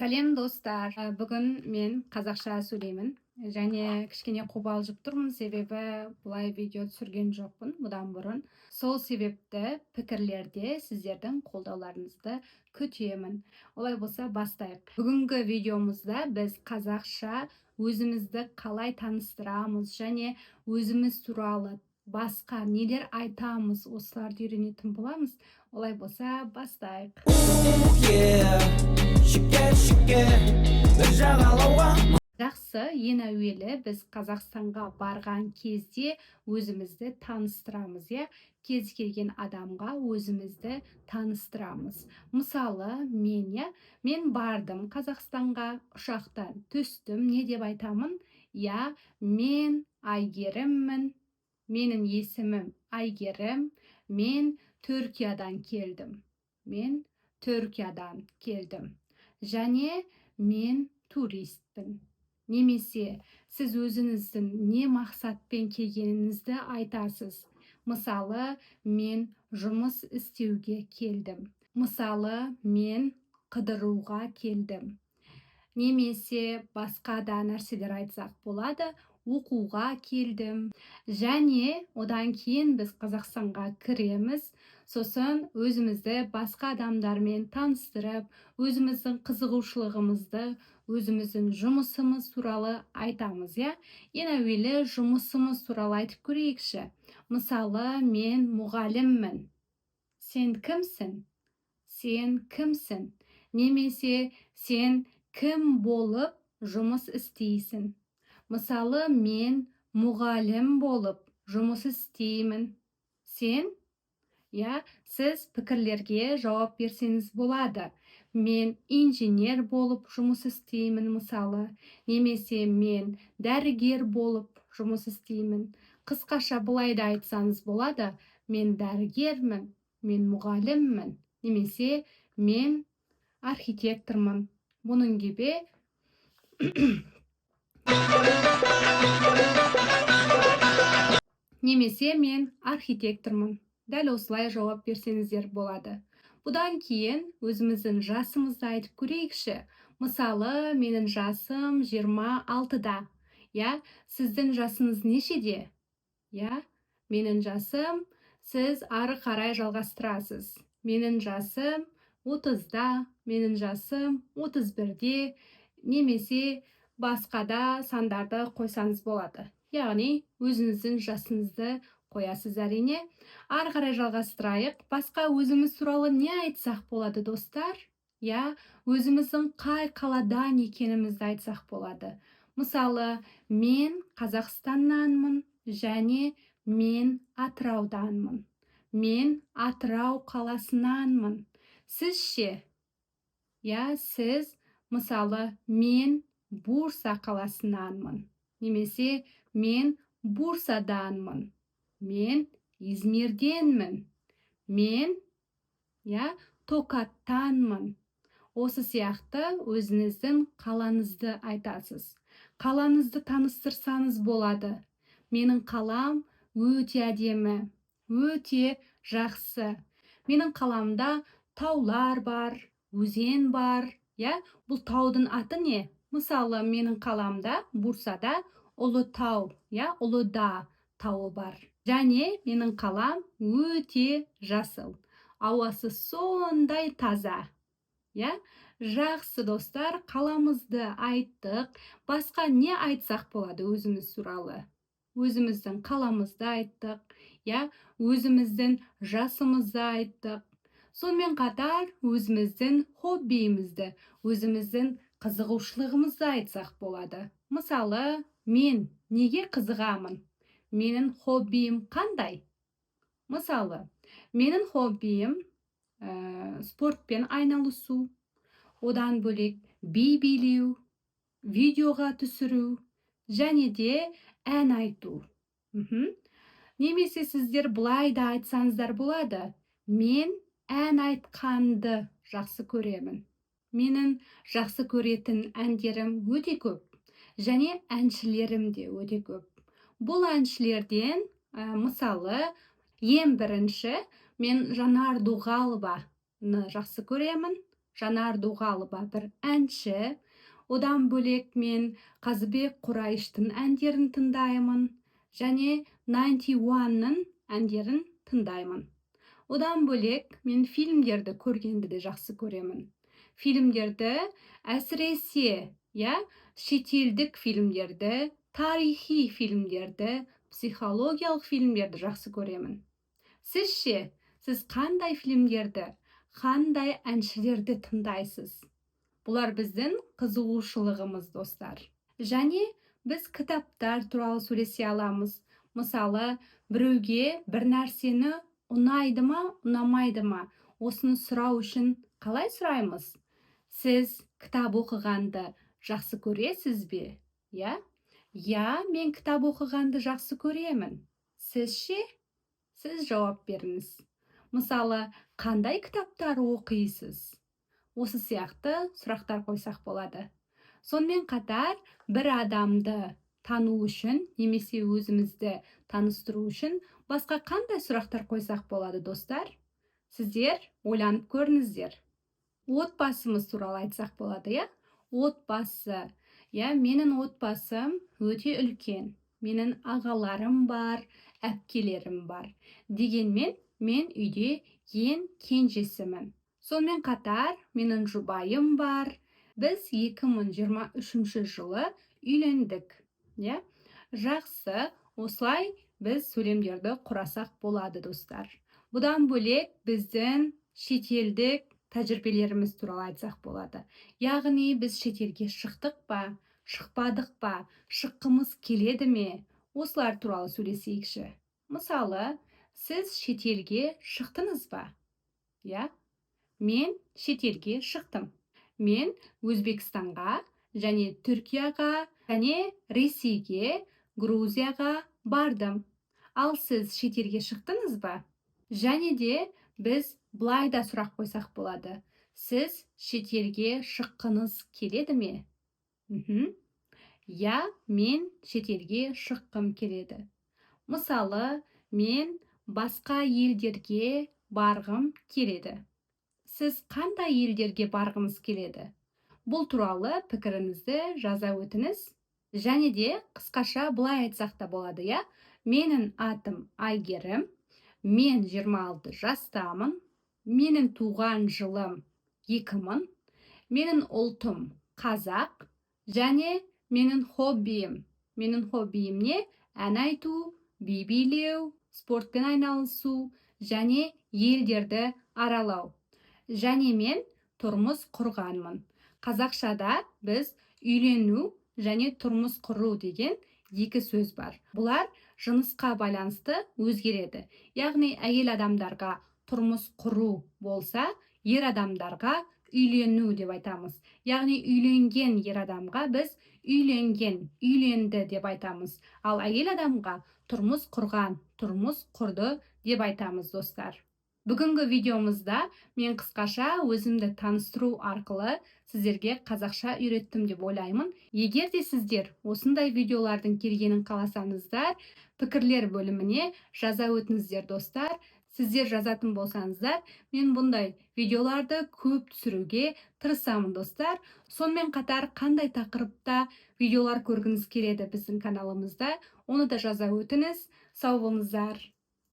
Сәлем достар. Бүгін мен қазақша сөйлеймін. Және кішкене қобалжып тұрмын, себебі бұлай видео түсірген жоқпын бұдан бұрын. Сол себепті пікірлерде сіздердің қолдауларыңызды күтемін. Олай болса бастайық. Бүгінгі видеомызда біз қазақша өзімізді қалай таныстырамыз және өзіміз туралы басқа нелер айтамыз, осыларды үйренетін боламыз. Олай болса бастайық. Жақсы, ең әуелі біз Қазақстанға барған кезде өзімізді таныстырамыз, кез келген адамға өзімізді таныстырамыз. Мысалы, мен бардым Қазақстанға, ұшақтан түстім, не деп айтамын? Мен Айгеріммін, менің есімім Айгерім, мен Түркиядан келдім. Және мен туристпін. Немесе сіз өзіңіздің не мақсатпен келгеніңізді айтасыз. Мысалы, мен жұмыс істеуге келдім. Мысалы, мен қыдыруға келдім. Немесе басқа да нәрселер айтсақ болады. Оқуға келдім. Және одан кейін біз Қазақстанға кіреміз. Сосын өзімізді басқа адамдармен таныстырып, өзіміздің қызығушылығымызды, өзіміздің жұмысымыз туралы айтамыз, Ең әуелі жұмысымыз туралы айтып көрейікші. Мысалы, мен мұғаліммін. Сен кімсің? Сен кімсің? Немесе сен кім болып жұмыс істейсің? Мысалы, мен мұғалім болып жұмыс істеймін. Сен? Сіз пікірлерге жауап берсеңіз болады. Мен инженер болып жұмыс істеймін, мысалы. Немесе мен дәрігер болып жұмыс істеймін. Қысқаша былай да айтсаңыз болады. Мен дәрігермін, мен мұғаліммін. Немесе мен архитектормын. Бұның gibi немесе мен архитектормын. Дәл осылай жауап берсеңіздер болады. Бұдан кейін өзіміздің жасымызды айтып көрейікші. Мысалы, менің жасым 26-да. Сіздің жасыңыз нешеде? Менің жасым, сіз ары қарай жалғастырасыз. Менің жасым 30-да, менің жасым 31-де, немесе басқада сандарды қойсаңыз болады. Яғни, өзіңіздің жасыңызды қоясыз әрине. Ары қарай жалғастырайық. Басқа өзіміз туралы не айтсақ болады, достар? Өзіміздің қай қаладан екенімізді айтсақ болады. Мысалы, мен Қазақстаннанмын және мен Атырауданмын. Мен Атырау қаласынанмын. Сіз ше? Сіз, мысалы, мен Бурса қаласынанмын. Немесе мен Бурсаданмын. Мен Измирденмін. Мен Токаттанмын. Осы сияқты өзіңіздің қалаңызды айтасыз. Қалаңызды таныстырсаңыз болады. Менің қалам өте әдемі, өте жақсы. Менің қаламда таулар бар, өзен бар. Бұл таудың аты не? Мысалы, менің қаламда, Бурсада Ұлытау, Ұлыда тауы бар. Және менің қалам өте жасыл. Ауасы сондай таза. Жақсы достар, қаламызды айттық. Басқа не айтсақ болады өзіміз туралы? Өзіміздің қаламызды айттық. Өзіміздің жасымызды айттық. Сонымен қатар өзіміздің хоббиімізді, өзіміздің қызығушылығымызды айтсақ болады. Мысалы, мен неге қызығамын? Менің хоббиім қандай? Мысалы, менің хоббиім спортпен айналысу, одан бөлек би билеу, видеоға түсіру, және де ән айту. Немесе сіздер былай да айтсаңыздар болады. Мен ән айтқанды жақсы көремін. Менің жақсы көретін әндерім өте көп. Және әншілерім де өте көп. Бұл әншілерден, мысалы, ең бірінші, мен Жанар Дұғалованы жақсы көремін. Жанар Дұғалова бір әнші. Одан бөлек мен Қазыбек Құрайыштың әндерін тыңдаймын және 91-ның әндерін тыңдаймын. Одан бөлек мен фильмдерді көргенді де жақсы көремін. Фильмдерді әсіресе, шетелдік фильмдерді, тарихи фильмдерді, психологиялық фильмдерді жақсы көремін. Сіз ше, сіз қандай фильмдерді, қандай әншілерді тыңдайсыз? Бұлар біздің қызығушылығымыз, достар. Және біз кітаптар туралы сөйлесе аламыз. Мысалы, біреуге бір нәрсені ұнайды ма, ұнамайды ма? Осыны сұрау үшін қалай сұраймыз? Сіз кітап оқығанды жақсы көресіз бе? Мен кітап оқығанды жақсы көремін. Сіз ше? Сіз жауап беріңіз. Мысалы, қандай кітаптар оқисыз? Осы сияқты сұрақтар қойсақ болады. Сонымен қатар, бір адамды тану үшін, немесе өзімізді таныстыру үшін басқа қандай сұрақтар қойсақ болады, достар? Сіздер ойланып көріңіздер. Отбасымыз туралы айтсақ болады, Отбасы. Менің отбасым өте үлкен. Менің ағаларым бар, әпкелерім бар. Дегенмен, мен үйде ең кенжесімін. Сонымен қатар, менің жұбайым бар. Біз 2023 жылы үйлендік. Жақсы, осылай біз сөйлемдерді құрасақ болады, достар. Бұдан бөлек біздің шетелдік тәжірибелеріміз туралы айтсақ болады. Яғни біз шетелге шықтық па, шықпадық па, шыққымыз келеді ме? Осылар туралы сөйлесейікші. Мысалы, сіз шетелге шықтыңыз ба? Мен шетелге шықтым. Мен Өзбекстанға және Түркияға және Ресейге, Грузияға бардым. Ал сіз шетелге шықтыңыз ба? Және де біз былай да сұрақ қойсақ болады. Сіз шетелге шыққыңыз келеді ме? Мен шетелге шыққым келеді. Мысалы, мен басқа елдерге барғым келеді. Сіз қандай елдерге барғыңыз келеді? Бұл туралы пікіріңізді жаза өтіңіз. Және де қысқаша былай айтсақ та болады, Менің атым Айгерім, мен 26 жастамын, менің туған жылым 2000, менің ұлтым қазақ, және менің хоббиім не? Ән айту, би билеу, спортпен айналысу және елдерді аралау. Және мен тұрмыс құрғанмын. Қазақшада біз үйлену және тұрмыс құру деген екі сөз бар. Бұлар жынысқа байланысты өзгереді. Яғни әйел адамдарға тұрмыс құру болса, ер адамдарға үйлену деп айтамыз. Яғни үйленген ер адамға біз үйленді деп айтамыз. Ал әйел адамға тұрмыс құрған, тұрмыс құрды деп айтамыз, достар. Бүгінгі видеомызда мен қысқаша өзімді таныстыру арқылы сіздерге қазақша үйреттім деп ойлаймын. Егер де сіздер осындай видеолардың келгенін қаласаңыздар, пікірлер бөліміне жаза өтіңіздер, достар. Сіздер жазатын болсаңыздар, мен бұндай видеоларды көп түсіруге тырысамын, достар. Сонымен қатар қандай тақырыпта видеолар көргіңіз келеді біздің каналымызда, оны да жаза өтіңіз. Сау болыңыздар.